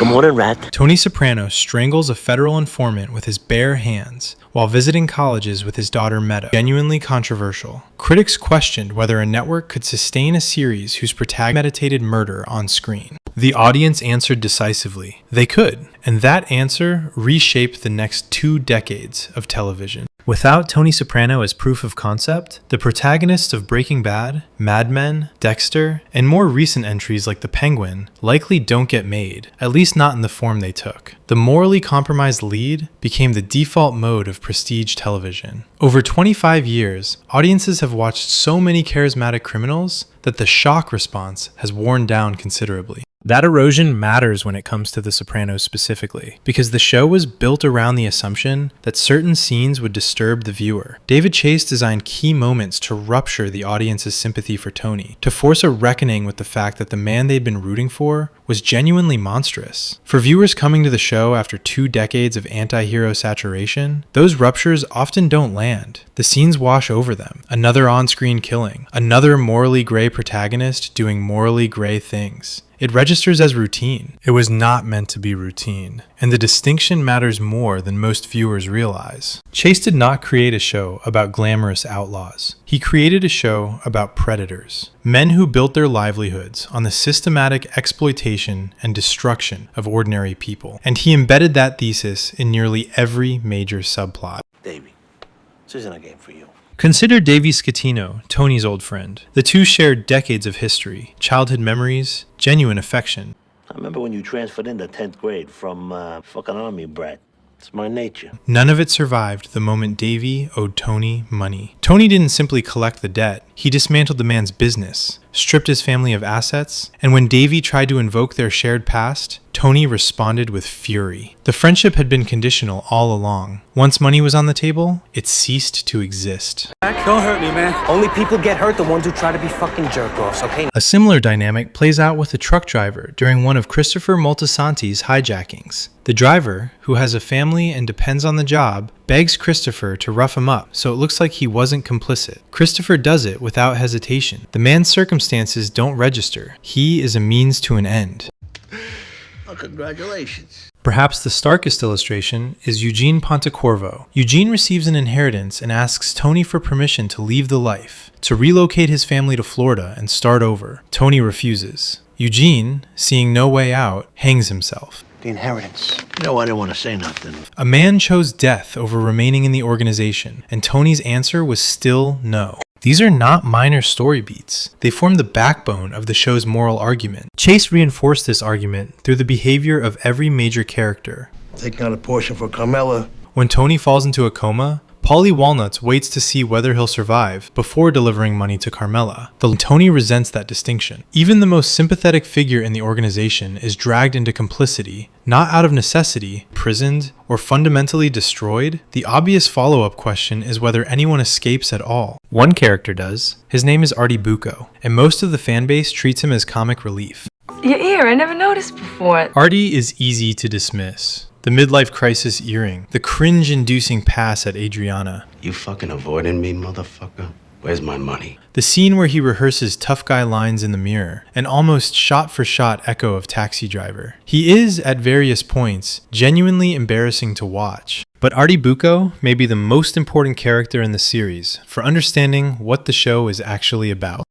Good morning, Rat. Tony Soprano strangles a federal informant with his bare hands while visiting colleges with his daughter Meadow. Genuinely controversial. Critics questioned whether a network could sustain a series whose protagonist meditated murder on screen. The audience answered decisively. They could, and that answer reshaped the next 2 decades of television. Without Tony Soprano as proof of concept, the protagonists of Breaking Bad, Mad Men, Dexter, and more recent entries like The Penguin likely don't get made, at least not in the form they took. The morally compromised lead became the default mode of prestige television. Over 25 years, audiences have watched so many charismatic criminals that the shock response has worn down considerably. That erosion matters when it comes to The Sopranos specifically, because the show was built around the assumption that certain scenes would disturb the viewer. David Chase designed key moments to rupture the audience's sympathy for Tony, to force a reckoning with the fact that the man they'd been rooting for was genuinely monstrous. For viewers coming to the show after 2 decades of anti-hero saturation, those ruptures often don't land. The scenes wash over them. Another on-screen killing, another morally gray protagonist doing morally gray things. It registers as routine. It was not meant to be routine, and the distinction matters more than most viewers realize. Chase did not create a show about glamorous outlaws. He created a show about predators, men who built their livelihoods on the systematic exploitation and destruction of ordinary people, and he embedded that thesis in nearly every major subplot. Davey, this isn't a game for you. Consider Davey Scatino, Tony's old friend. The two shared decades of history, childhood memories, genuine affection. I remember when you transferred into 10th grade from fucking army brat. It's my nature. None of it survived the moment Davey owed Tony money. Tony didn't simply collect the debt, he dismantled the man's business, stripped his family of assets, and when Davey tried to invoke their shared past, Tony responded with fury. The friendship had been conditional all along. Once money was on the table, it ceased to exist. Don't hurt me, man. Only people get hurt, the ones who try to be fucking jerk-offs, okay? A similar dynamic plays out with a truck driver during one of Christopher Moltisanti's hijackings. The driver, who has a family and depends on the job, begs Christopher to rough him up so it looks like he wasn't complicit. Christopher does it without hesitation. The man's circumstances don't register. He is a means to an end. Well, congratulations. Perhaps the starkest illustration is Eugene Pontecorvo. Eugene receives an inheritance and asks Tony for permission to leave the life, to relocate his family to Florida and start over. Tony refuses. Eugene, seeing no way out, hangs himself. The inheritance. You know, I didn't want to say nothing. A man chose death over remaining in the organization, and Tony's answer was still no. These are not minor story beats. They form the backbone of the show's moral argument. Chase reinforced this argument through the behavior of every major character. Taking out a portion for Carmela. When Tony falls into a coma, Paulie Walnuts waits to see whether he'll survive before delivering money to Carmela. Tony resents that distinction. Even the most sympathetic figure in the organization is dragged into complicity, not out of necessity, imprisoned, or fundamentally destroyed. The obvious follow-up question is whether anyone escapes at all. One character does. His name is Artie Bucco, and most of the fanbase treats him as comic relief. Your ear, I never noticed before. Artie is easy to dismiss. The midlife crisis earring, the cringe-inducing pass at Adriana. You fucking avoiding me, motherfucker? Where's my money? The scene where he rehearses tough guy lines in the mirror, an almost shot-for-shot echo of Taxi Driver. He is, at various points, genuinely embarrassing to watch. But Artie Bucco may be the most important character in the series for understanding what the show is actually about.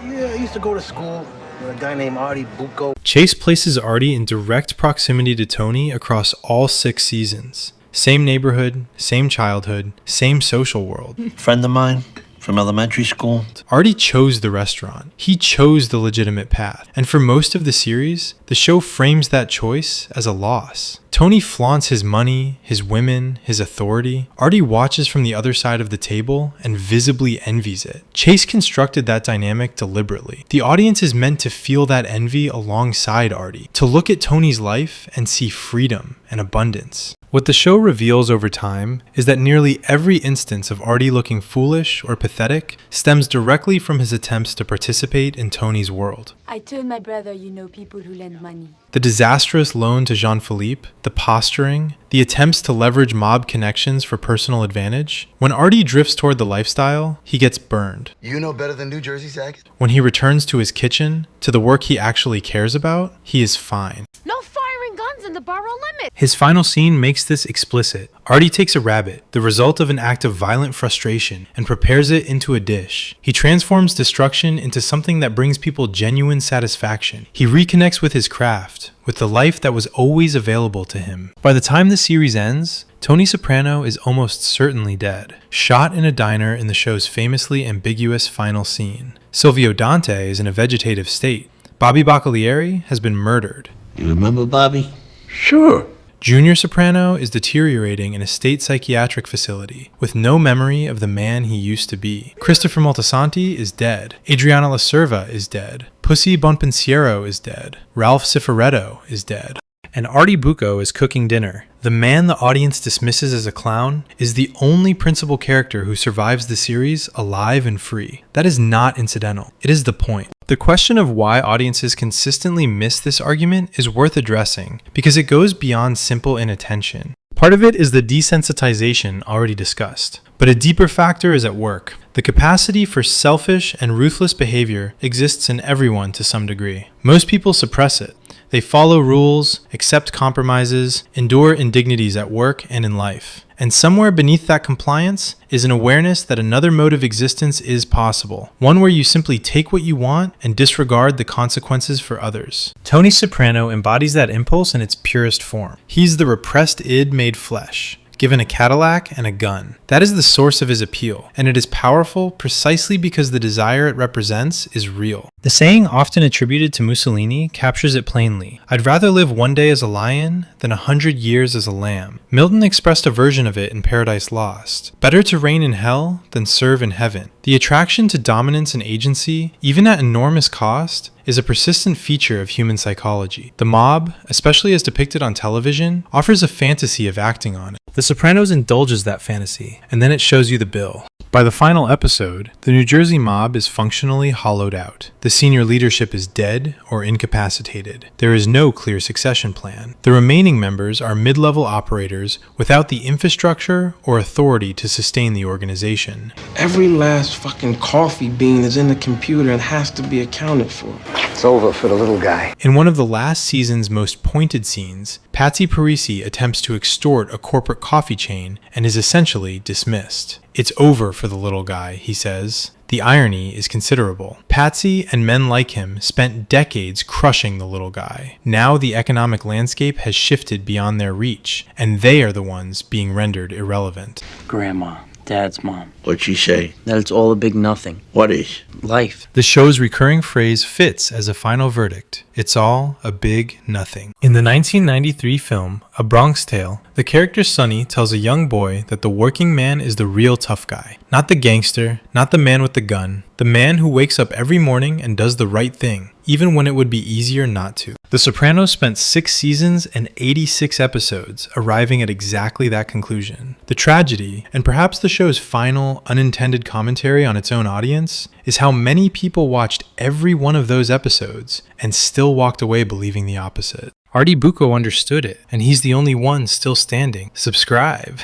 Yeah, I used to go to school with a guy named Artie Bucco. Chase places Artie in direct proximity to Tony across all 6 seasons. Same neighborhood, same childhood, same social world. Friend of mine from elementary school. Artie chose the restaurant. He chose the legitimate path. And for most of the series, the show frames that choice as a loss. Tony flaunts his money, his women, his authority. Artie watches from the other side of the table and visibly envies it. Chase constructed that dynamic deliberately. The audience is meant to feel that envy alongside Artie, to look at Tony's life and see freedom and abundance. What the show reveals over time is that nearly every instance of Artie looking foolish or pathetic stems directly from his attempts to participate in Tony's world. I told my brother you know people who lend money. The disastrous loan to Jean-Philippe, the posturing, the attempts to leverage mob connections for personal advantage. When Artie drifts toward the lifestyle, he gets burned. You know better than New Jersey, Zach? When he returns to his kitchen, to the work he actually cares about, he is fine. No firing guns! in the borough limit. His final scene makes this explicit. Artie takes a rabbit, the result of an act of violent frustration, and prepares it into a dish. He transforms destruction into something that brings people genuine satisfaction. He reconnects with his craft, with the life that was always available to him. By the time the series ends, Tony Soprano is almost certainly dead, shot in a diner in the show's famously ambiguous final scene. Silvio Dante is in a vegetative state. Bobby Baccalieri has been murdered. You remember Bobby? Sure. Junior Soprano is deteriorating in a state psychiatric facility, with no memory of the man he used to be. Christopher Moltisanti is dead. Adriana Lacerva is dead. Pussy Bonpensiero is dead. Ralph Cifaretto is dead. And Artie Bucco is cooking dinner. The man the audience dismisses as a clown is the only principal character who survives the series alive and free. That is not incidental. It is the point. The question of why audiences consistently miss this argument is worth addressing because it goes beyond simple inattention. Part of it is the desensitization already discussed, but a deeper factor is at work. The capacity for selfish and ruthless behavior exists in everyone to some degree. Most people suppress it. They follow rules, accept compromises, endure indignities at work and in life. And somewhere beneath that compliance is an awareness that another mode of existence is possible, one where you simply take what you want and disregard the consequences for others. Tony Soprano embodies that impulse in its purest form. He's the repressed id made flesh, given a Cadillac and a gun. That is the source of his appeal, and it is powerful precisely because the desire it represents is real. The saying often attributed to Mussolini captures it plainly. I'd rather live one day as a lion than 100 years as a lamb. Milton expressed a version of it in Paradise Lost. Better to reign in hell than serve in heaven. The attraction to dominance and agency, even at enormous cost, is a persistent feature of human psychology. The mob, especially as depicted on television, offers a fantasy of acting on it. The Sopranos indulges that fantasy, and then it shows you the bill. By the final episode, the New Jersey mob is functionally hollowed out. The senior leadership is dead or incapacitated. There is no clear succession plan. The remaining members are mid-level operators without the infrastructure or authority to sustain the organization. Every last fucking coffee bean is in the computer and has to be accounted for. It's over for the little guy. In one of the last season's most pointed scenes, Patsy Parisi attempts to extort a corporate coffee chain and is essentially dismissed. It's over for the little guy, he says. The irony is considerable. Patsy and men like him spent decades crushing the little guy. Now the economic landscape has shifted beyond their reach, and they are the ones being rendered irrelevant. Grandma, Dad's mom. What'd she say? That it's all a big nothing. What is? Life. The show's recurring phrase fits as a final verdict. It's all a big nothing. In the 1993 film, A Bronx Tale, the character Sonny tells a young boy that the working man is the real tough guy. Not the gangster, not the man with the gun. The man who wakes up every morning and does the right thing, even when it would be easier not to. The Sopranos spent 6 seasons and 86 episodes, arriving at exactly that conclusion. The tragedy, and perhaps the show's final, unintended commentary on its own audience, is how many people watched every one of those episodes and still walked away believing the opposite. Artie Bucco understood it, and he's the only one still standing. Subscribe.